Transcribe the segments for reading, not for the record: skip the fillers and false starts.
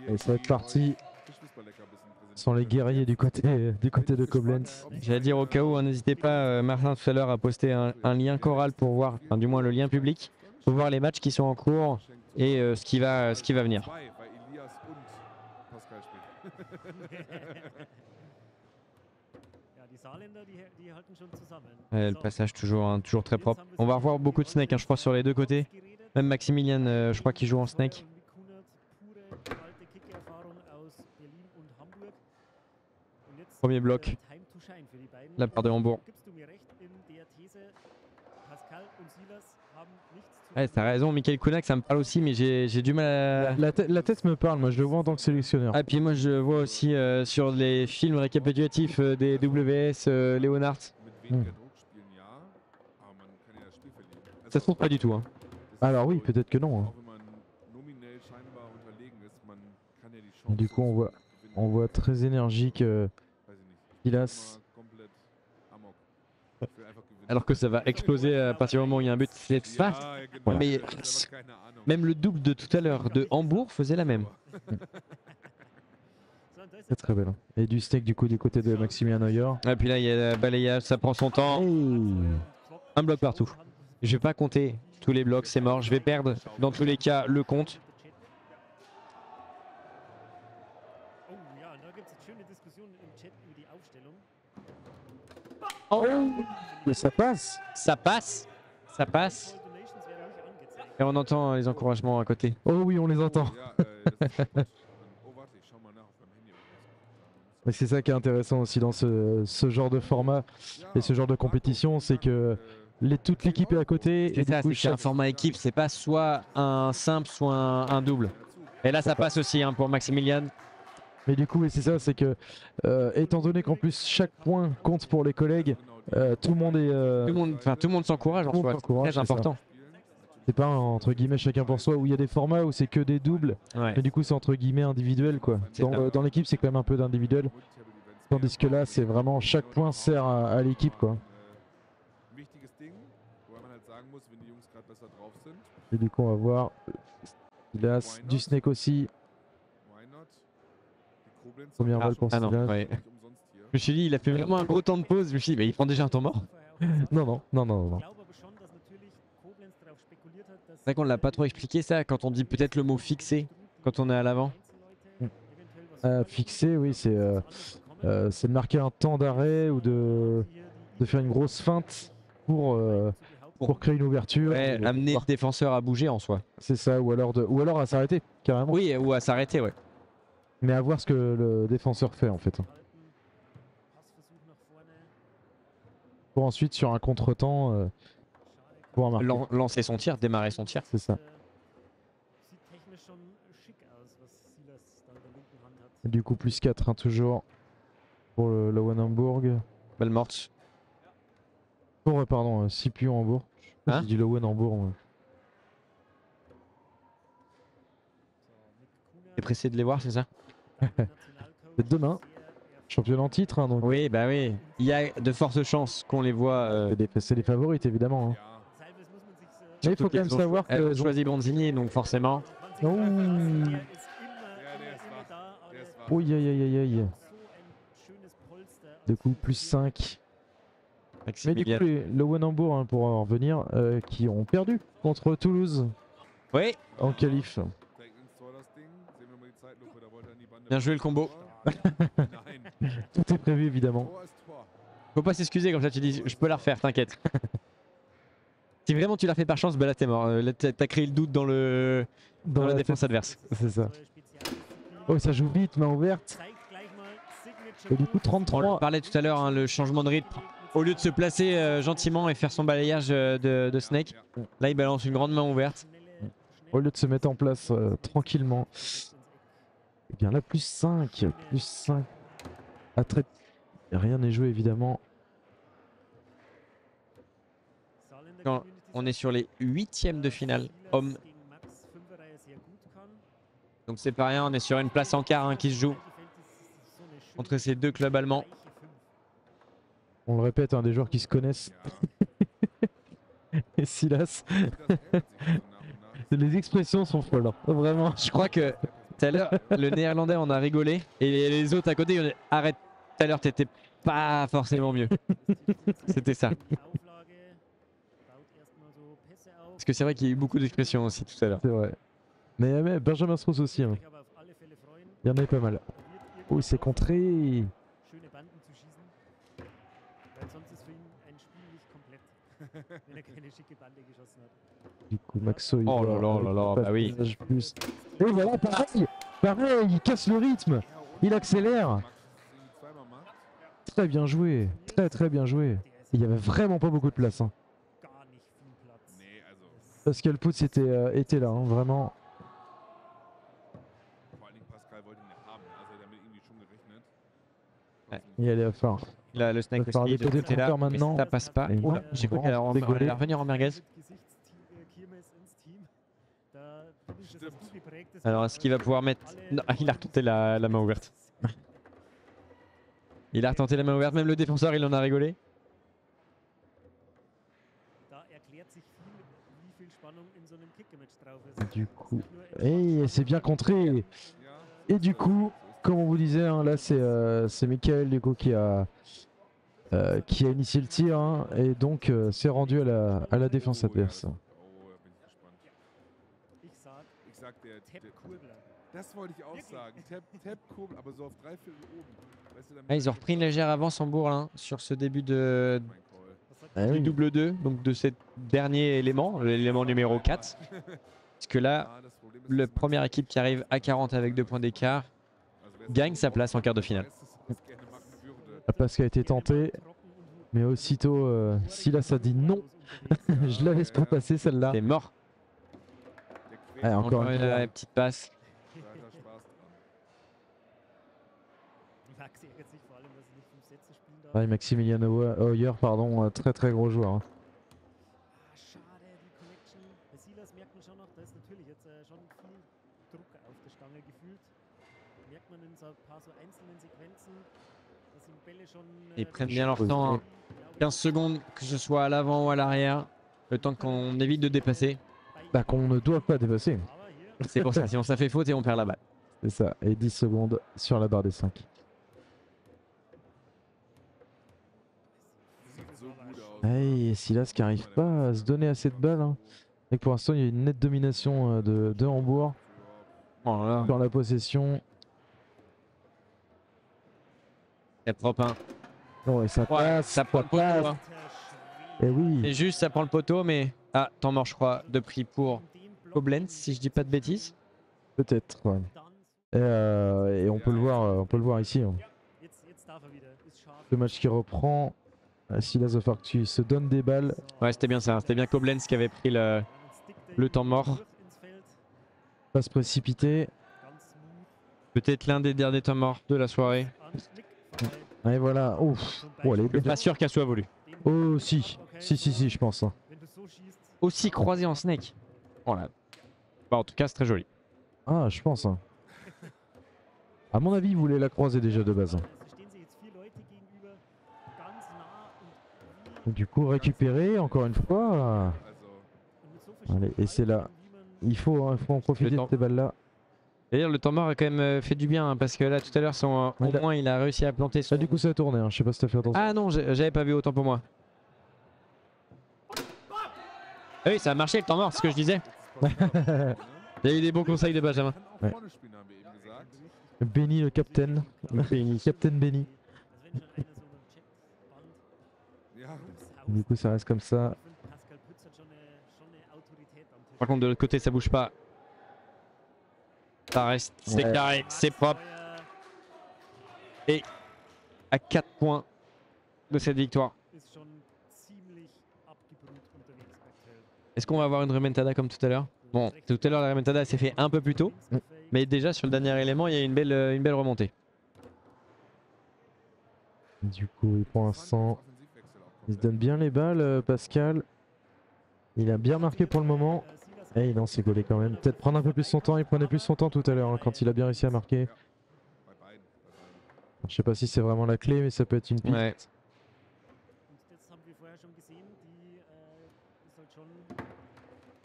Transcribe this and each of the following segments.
Et ça va être parti. Ce sont les guerriers du côté de Koblenz. J'allais dire au cas où, n'hésitez pas, Martin tout à l'heure a posté un lien choral pour voir, enfin, du moins le lien public, pour voir les matchs qui sont en cours et ce qui va venir. Le passage toujours très propre. On va revoir beaucoup de snake, je crois, sur les deux côtés. Même Maximilian, je crois qu'il joue en snake. Premier bloc. La part de Hambourg. Ouais, t'as raison, Michael Kunak, ça me parle aussi, mais j'ai du mal à... La tête me parle, moi je le vois en tant que sélectionneur. Ah, puis moi je vois aussi sur les films récapitulatifs des WS Leonhardt. Ça se trouve pas du tout. Hein. Alors oui, peut-être que non. Hein. Du coup, on voit très énergique Silas. Alors que ça va exploser à partir du moment où il y a un but. C'est ça. Voilà. Mais même le double de tout à l'heure de Hambourg faisait la même. C'est très belle. Et du steak du coup du côté de Maximilian Neuer. Et puis là il y a balayage, ça prend son temps. Un bloc partout. Je vais pas compter tous les blocs, c'est mort. Je vais perdre dans tous les cas le compte. Oh, mais ça passe. Ça passe. Ça passe. Et on entend les encouragements à côté. Oh oui, on les entend. Mais c'est ça qui est intéressant aussi dans ce genre de format et ce genre de compétition, c'est que toute l'équipe est à côté. C'est ça, c'est un format équipe, c'est pas soit un simple, soit un double. Et là ça passe aussi hein, pour Maximilian. Mais du coup, c'est ça, c'est que étant donné qu'en plus chaque point compte pour les collègues, tout le monde est... tout le monde s'encourage en soi, c'est très important. C'est pas entre guillemets chacun pour soi où il y a des formats où c'est que des doubles, ouais. Mais du coup c'est entre guillemets individuel quoi. Dans l'équipe c'est quand même un peu d'individuel, tandis que là c'est vraiment chaque point sert à l'équipe quoi. Et du coup on va voir Silas, du snake aussi. Première balle pour Silas. Ouais. Je me suis dit il a fait vraiment un gros temps de pause, je me suis dit bah, il prend déjà un temps mort. Non. C'est vrai qu'on l'a pas trop expliqué ça quand on dit peut-être le mot fixé quand on est à l'avant. Fixé oui c'est de marquer un temps d'arrêt ou de faire une grosse feinte pour créer une ouverture. Ouais, amener le défenseur à bouger en soi. C'est ça, ou alors à s'arrêter carrément. Oui, ou à s'arrêter ouais. Mais à voir ce que le défenseur fait en fait. Pour ensuite sur un contre-temps pouvoir marquer. Lancer son tir, démarrer son tir. C'est ça. Du coup plus 4 hein, toujours pour le Hambourg. Balle morte. Pardon, Sipion Hambourg. J'ai dit Lowen Hambourg. Ouais. T'es pressé de les voir, c'est ça? C'est demain. Championnat en titre. Hein, donc. Oui, bah oui. Il y a de fortes chances qu'on les voit. C'est les favorites évidemment. Hein. Mais il faut quand même savoir que. Elles ont choisi Bronzini, donc forcément. Oh. Oui, aïe. Du coup, plus 5. Mais du coup, le Wenhambourg, hein, pour en revenir, qui ont perdu contre Toulouse. Oui. En qualif. Bien joué le combo. Tout est prévu évidemment. Faut pas s'excuser comme ça, tu dis je peux la refaire, t'inquiète. Si vraiment tu l'as fait par chance, bah là t'es mort. Là t'as créé le doute dans la défense adverse. C'est ça. Oh ça joue vite, main ouverte. Et du coup 33. On parlait tout à l'heure, hein, le changement de rythme. Au lieu de se placer gentiment et faire son balayage de Snake, là il balance une grande main ouverte. Au lieu de se mettre en place tranquillement. Et bien là plus 5. Plus 5. Rien n'est joué évidemment. Quand on est sur les 8e de finale hommes. Donc c'est pas rien, on est sur une place en quart hein, qui se joue entre ces deux clubs allemands. On le répète, hein, des joueurs qui se connaissent. Et Silas. Les expressions sont folles, hein. Vraiment. Je crois que Tout à l'heure, le néerlandais on a rigolé et les autres à côté, on a dit, arrête, tout à l'heure t'étais pas forcément mieux. C'était ça. Parce que c'est vrai qu'il y a eu beaucoup d'expressions aussi tout à l'heure. C'est vrai. Mais Benjamin Strauss aussi. Hein. Il y en avait pas mal. Oh, il s'est contré. Du coup, Maxo, il Oh doit là là là là, pas bah oui. de plus. Et voilà, pareil, pareil, il casse le rythme. Il accélère. Très bien joué. Très bien joué. Il y avait vraiment pas beaucoup de place. Hein. Pascal Putz était là, hein, vraiment. Il allait à fort. Là, le snake Ça part aussi des de côtés côté là, compteurs mais maintenant. ça passe pas. Et Oula, j'ai cru qu'elle allait rigoler. revenir en merguez. Alors est-ce qu'il va pouvoir mettre... Non, il a retenté la main ouverte. Il a retenté la main ouverte, même le défenseur il en a rigolé. Du coup, et c'est bien contré. Et du coup, comme on vous disait, hein, là c'est Michael du coup qui a initié le tir hein, et donc c'est rendu à la défense adverse. Ah, ils ont repris une légère avance en bourre là, sur ce début de, Ah du oui. double 2, donc de ce dernier élément, l'élément numéro 4. Parce que là, la première équipe qui arrive à 40 avec 2 points d'écart gagne sa place en quart de finale. La passe qui a été tentée, mais aussitôt Silas a dit non. Je la laisse pas passer celle-là. C'est mort. Ouais, encore une fois. Petite passe. Ouais, Maximilian Hoyer, pardon, très gros joueur. Hein. Ils prennent bien leur temps. Hein. 15 secondes, que ce soit à l'avant ou à l'arrière. Le temps qu'on évite de dépasser. Bah, qu'on ne doit pas dépasser. C'est pour ça, sinon ça fait faute et on perd la balle. C'est ça, et 10 secondes sur la barre des 5. Hey, Silas qui n'arrive pas à se donner assez de balles. Hein. Et pour l'instant, il y a une nette domination de Hambourg Oh là. dans la possession. 4-3-1. Oh, et ça passe, ça prend le poteau. Hein. Et oui. Et juste, ça prend le poteau, mais... Ah, temps mort, je crois, de prix pour Koblenz, si je dis pas de bêtises. Peut-être, ouais. Et on peut le voir ici. Hein. Le match qui reprend. Silas va falloir que tu se donnes des balles. Ouais, c'était bien ça. C'était bien Koblenz qui avait pris le temps mort. Pas se précipiter. Peut-être l'un des derniers temps morts de la soirée. Et voilà. Ouf. Oh, elle est Je suis pas sûr qu'elle soit voulu. Oh, si, je pense. Hein. Aussi croisé en snake. Voilà. Bah, en tout cas, c'est très joli. Ah, je pense. Hein. À mon avis, il voulait la croiser déjà de base. Hein. Du coup, récupérer encore une fois. Allez, et c'est là. Il faut en profiter de ces balles-là. D'ailleurs, le temps mort a quand même fait du bien hein, parce que là, tout à l'heure, au moins, il a réussi à planter son... Ah, du coup, ça a tourné. Hein. Je sais pas si t'as fait attention. Ah non, j'avais pas vu autant pour moi. Ah oui, ça a marché le temps mort, c'est ce que je disais. Il y a eu des bons conseils de Benjamin. Ouais. Benny le capitaine. Captain Benny. Du coup, ça reste comme ça. Par contre, de l'autre côté, ça bouge pas. Ça reste, c'est carré, c'est propre. Et à 4 points de cette victoire. Est-ce qu'on va avoir une remontada comme tout à l'heure? Bon, tout à l'heure, la remontada s'est fait un peu plus tôt. Mais déjà, sur le dernier élément, il y a une belle remontée. Du coup, pour l'instant, il se donne bien les balles, Pascal. Il a bien marqué pour le moment. Et non, c'est gaulé quand même. Peut-être prendre un peu plus son temps. Il prenait plus son temps tout à l'heure hein, quand il a bien réussi à marquer. Je sais pas si c'est vraiment la clé, mais ça peut être une piste. Ouais.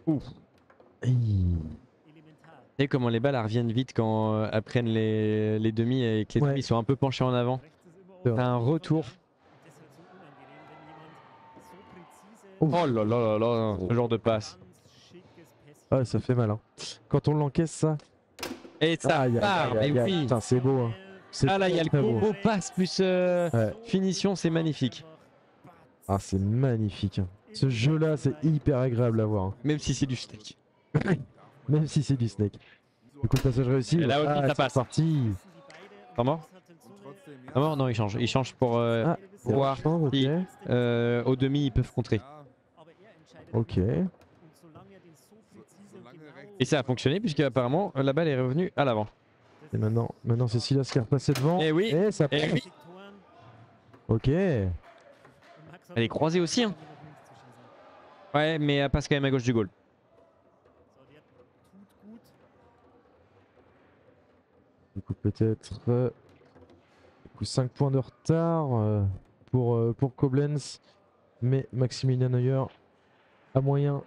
Ouf. savez comment les balles elles reviennent vite quand apprennent les demi et que les Ouais. demi sont un peu penchés en avant. C'est vrai. T'as un retour. Ouf. Oh là là là là, ce genre de passe. Ah, ça fait mal. Hein. Quand on l'encaisse, ça. Et ça Aïe, aïe, part, aïe, mais aïe, aïe. oui. Putain, c'est beau. Hein. C'est Ah là, il y a le très beau. combo passe plus Ouais. finition, c'est magnifique. Ah, c'est magnifique. Hein. Ce jeu-là, c'est hyper agréable à voir. Hein. Même si c'est du steak. Même si c'est du snake. Du coup, le passage réussi. Et là aussi, ça c'est passe. parti. Pas mort? Pas mort? Non, il change. Il change pour Ah, voir ok. si au demi ils peuvent contrer. Ok. Et ça a fonctionné puisque apparemment la balle est revenue à l'avant. Et maintenant c'est Silas qui est repassé devant. Eh oui. Et ça Eh passe. oui. Ok. Elle est croisée aussi. Hein. Ouais, mais elle passe quand même à gauche du goal. Du coup, peut-être. Du coup, 5 points de retard pour Koblenz. Mais Maximilian Neuer a moyen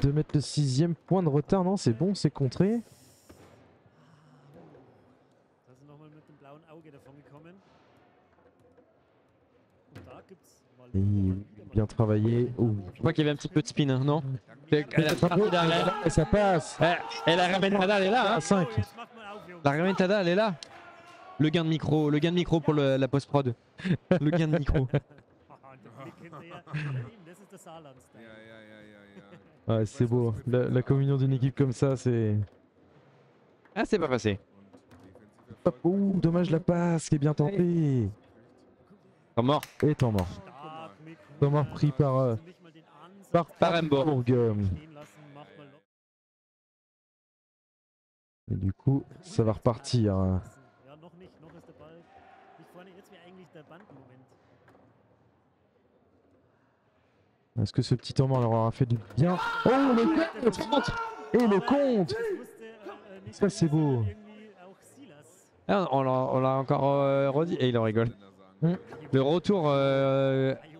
de mettre le 6ème point de retard. Non, c'est bon, c'est contré. Et bien travaillé. Oh. Je crois qu'il y avait un petit peu de spin, hein, non? Et ça passe. Et la remontada, elle est là. Hein. À 5. La remontada, elle est là. Le gain de micro pour la post-prod. Le gain de micro. Ouais, c'est beau. La communion d'une équipe comme ça, c'est. Ah, c'est pas passé. Hop, ouh, dommage la passe qui est bien tentée. Pas mort. Et temps mort. Temps mort pris par Emborg. Et du coup, ça va repartir. Est-ce que ce petit temps mort leur aura fait du bien? Oh, le compte! Et le compte! Ça, c'est beau. Ah, on l'a encore redit et il en rigole. Le retour,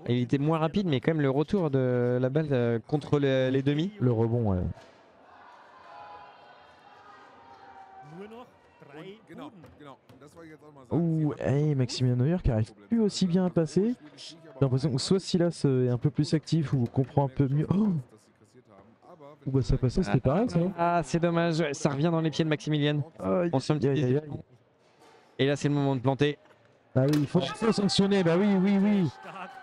il était moins rapide, mais quand même le retour de la balle contre les demi. Le rebond, ouais. Ouh, hey, Maximilian Neuer qui arrive plus aussi bien à passer. J'ai l'impression que soit Silas est un peu plus actif ou comprend un peu mieux. Oh, ouh, bah ça passait, c'était pareil ça. Ah, c'est dommage, ça revient dans les pieds de Maximilian. Aïe, On se fait un petit aïe, aïe, aïe. Et là, c'est le moment de planter. Ah oui, il faut sanctionner, bah oui, oui, oui.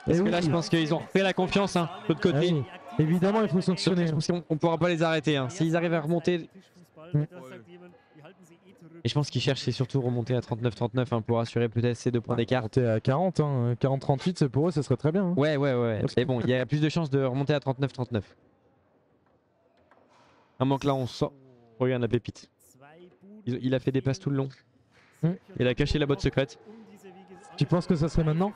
Parce Eh que là, oui. je pense qu'ils ont refait la confiance, hein, de l'autre Ah côté. oui, évidemment, il faut sanctionner. Je pense qu'on ne pourra pas les arrêter. Hein. S'ils arrivent à remonter. Et je pense qu'ils cherchent, c'est surtout remonter à 39-39 hein, pour assurer peut-être ces 2 points d'écart. Monter à 40, hein. 40-38, c'est pour eux, ça serait très bien. Hein. Ouais. Mais bon, il y a plus de chances de remonter à 39-39. À moins que là, on sort. Regarde la pépite. Il a fait des passes tout le long. Il a caché la botte secrète. Tu penses que ça serait maintenant?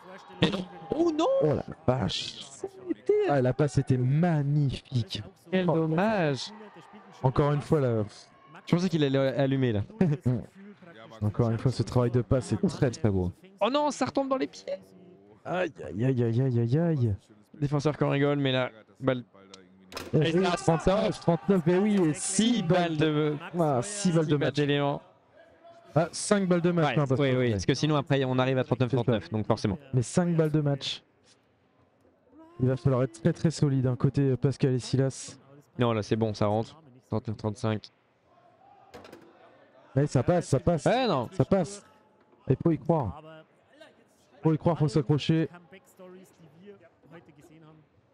Oh non! Oh la vache. Ah, la passe était magnifique. Quel dommage! Encore une fois, là. Je pensais qu'il allait allumer là. Encore une fois, ce travail de passe est très très beau. Oh non, ça retombe dans les pieds! Aïe aïe aïe aïe aïe aïe aïe. Défenseur qui en rigole, mais là, balle. Et 39, 39, mais oui, et 6 balles de. 6 balles de match. d'éléments. Ah, 5 balles de match. Ouais, hein, parce oui, que- oui, parce que sinon après on arrive à 39-39, donc forcément. Mais 5 balles de match. Il va falloir être très très solide, hein, côté Pascal et Silas. Non, là c'est bon, ça rentre. 39-35. Ouais, ça passe, ça passe. Ouais, non. Ça passe. Il faut y croire. Faut y croire, faut s'accrocher.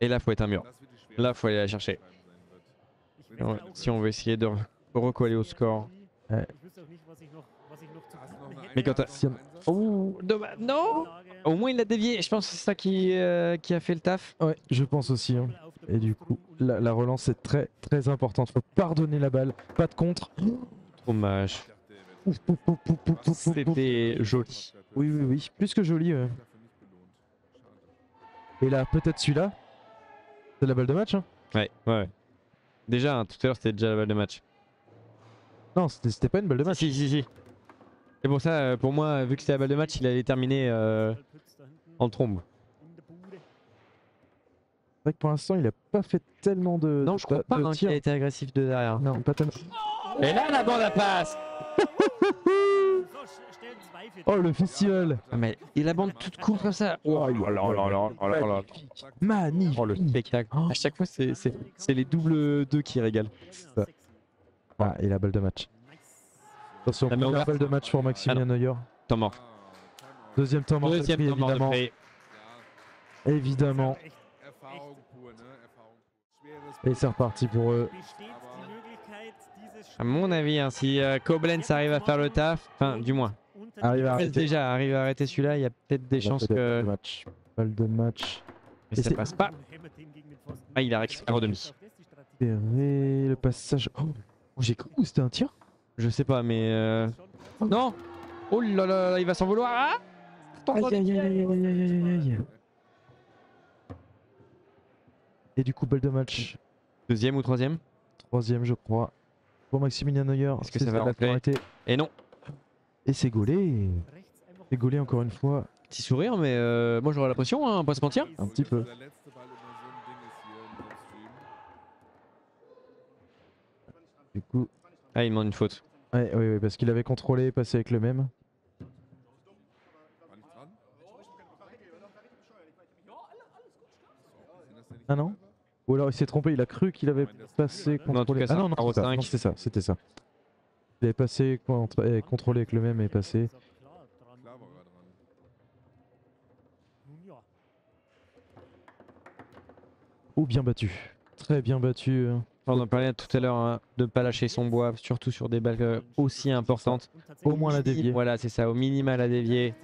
Et là, faut être un mur. Là, faut aller la chercher. Ouais, si on veut essayer de recoller au score. Ouais. Mais quand t'as. Si on- Oh, dommage. Non! Au moins il a dévié. Je pense que c'est ça qui a fait le taf. Ouais, je pense aussi. Hein. Et du coup, la relance est très très importante. Faut pardonner la balle, pas de contre. Dommage. Ouf, ouf, ouf, ouf, ouf, ouf, ouf. C'était joli. Oui, oui, oui. Plus que joli. Ouais. Et là, peut-être celui-là. C'est la balle de match. Hein. Ouais. Déjà, hein, tout à l'heure, c'était déjà la balle de match. Non, c'était pas une balle de match. Si. Et pour ça, pour moi, vu que c'était la balle de match, il allait terminer en trombe. C'est vrai que pour l'instant, il a pas fait tellement de. Non, je crois pas de hein, qu'il tirs. a été agressif de derrière. Non, pas tellement. Et là, la bande à passe. Oh, le festival. Ah, mais il abande toute courte comme ça. Oh là là là là là là là. Magnifique. Oh, le spectacle. Oh. À chaque fois, c'est les doubles 2 qui régalent. Ça. Ah, et la balle de match. Attention, La main première ouverte. balle de match pour Maximilien Neuer. Temps mort. Deuxième temps mort, Deuxième temps mort de évidemment. Frey. Évidemment. Et c'est reparti pour eux. À mon avis, hein, si Koblenz arrive à faire le taf, enfin, du moins, Arrive à arrêter. déjà arrive à arrêter celui-là, il y a peut-être des chances que. Balle de match. Mais Et ça c'est- passe pas. Ah, il a récupéré au demi. Serré, le passage. Oh, j'ai cru que c'était un tir. Je sais pas, mais. Non. Oh là là là, il va s'en vouloir. Ah. Aïe aïe aïe aïe aïe aïe aïe aïe. Et du coup, balle de match. Deuxième ou troisième? Troisième, je crois. Pour Maximilien Neuer. Est-ce que ça va rentrer? arrêter. Et non. Et c'est gaulé. C'est gaulé encore une fois. Petit sourire, mais moi j'aurais la pression, hein, pas se mentir. Un petit peu. Du coup, Ah, il demande une faute. ouais, oui, oui, parce qu'il avait contrôlé, passé avec le même. Ah non? Ou alors il s'est trompé, il a cru qu'il avait passé, Non, en tout contrôlé. cas, Ah non, non, c'est un c'est ça, cinq. non, c'était ça, c'était ça. Il avait passé, contrôlé avec le même et passé. Oh, bien battu. Très bien battu. On en parlait tout à l'heure, hein, de ne pas lâcher son bois, surtout sur des balles aussi importantes. Au moins la dévier. Voilà, c'est ça, au minima la dévier.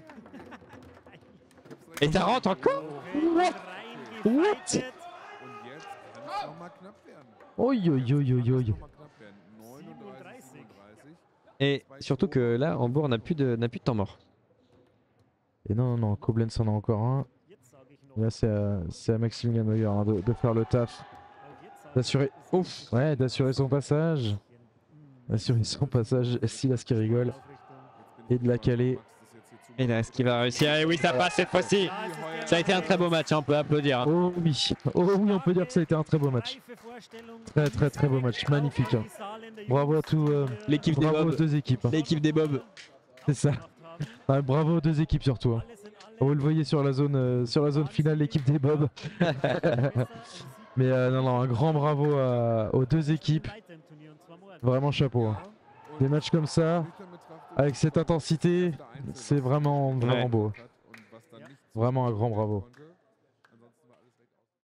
Et ça rentre encore. What? Oi, oi, oi, oi, oi. Et surtout que là, Hambourg n'a plus de temps mort. Et non, non, non, Koblenz en a encore un. Là, c'est à Maximilien Neuer hein, de faire le taf. D'assurer. Ouf! Ouais, d'assurer son passage. D'assurer son passage. Silas qui rigole. Et de la caler. Et là, est-ce qu'il va réussir? Et oui, ça passe cette fois-ci. Ça a été un très beau match, hein, on peut applaudir. Hein. Oh oui! Oh oui, on peut dire que ça a été un très beau match. Très, très, très beau match. Magnifique. Hein. Bravo à tous. L'équipe des Bravo aux Bobs. deux équipes. Hein. L'équipe des Bobs. C'est ça. Ouais, bravo aux deux équipes surtout. Hein. Vous le voyez sur la zone finale, l'équipe des Bobs. Mais non, non, un grand bravo aux deux équipes. Vraiment chapeau. Hein. Des matchs comme ça, avec cette intensité, c'est vraiment, vraiment beau. Vraiment un grand bravo.